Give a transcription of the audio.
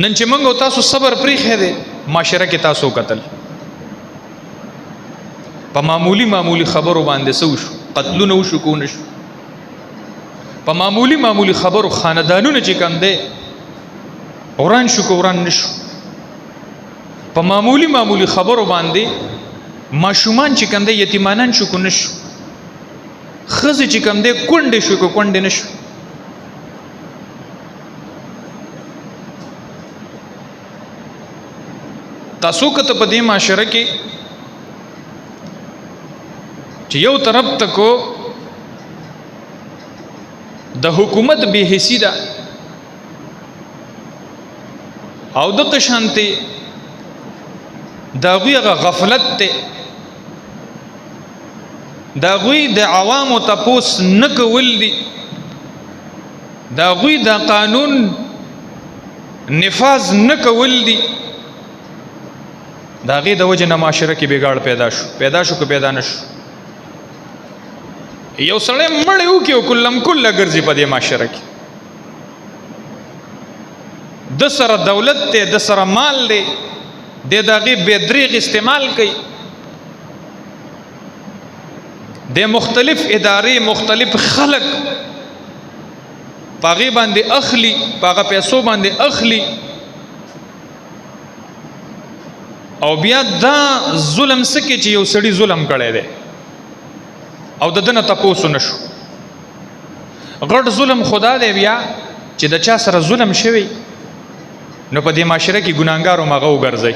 نن چې موږ او تاسو صبر پریښی دی معاشره کې تاسو قتل په معمولی خبرو باندې څه وشو قتلونه وشو کو نشو په معمولی خبرو خاندانونه چې کم دی وران شو کو وران نشو په معمولی خبرو باندې ماشومان چې کم دی یتیمانان شو کو نشو خزه چې کم دی کونډې شو کو کونډې نشو تاسو کته په دې معاشره کې چې یو طرف تکو د حکومت به حیثی ده او د قشانته دا غویغه غفلت ته دا غوی د عوامو تپوس نکول دي دا غوی د قانون نفاذ نکول دي دا غي د وجه نه معاشره کې بګاړ پیدا شو که پیدا نشو یو سړی مړ یو کې کلم کله ګرځي په دې معاشره کې د سره دولت ته د سره مال دی د دغه بدریغ استعمال کوي د مختلف ادارې مختلف خلق پاغي باندې اخلي پاغه پیسو باندې اخلي او بیا دا ظلم سکه چې یو سړی ظلم کړی دی او دنه تاسو نشو غړ ظلم خدا دی بیا چې د چا سره ظلم شوی نو په دې معاشره کې ګناګار او مغو ګرځي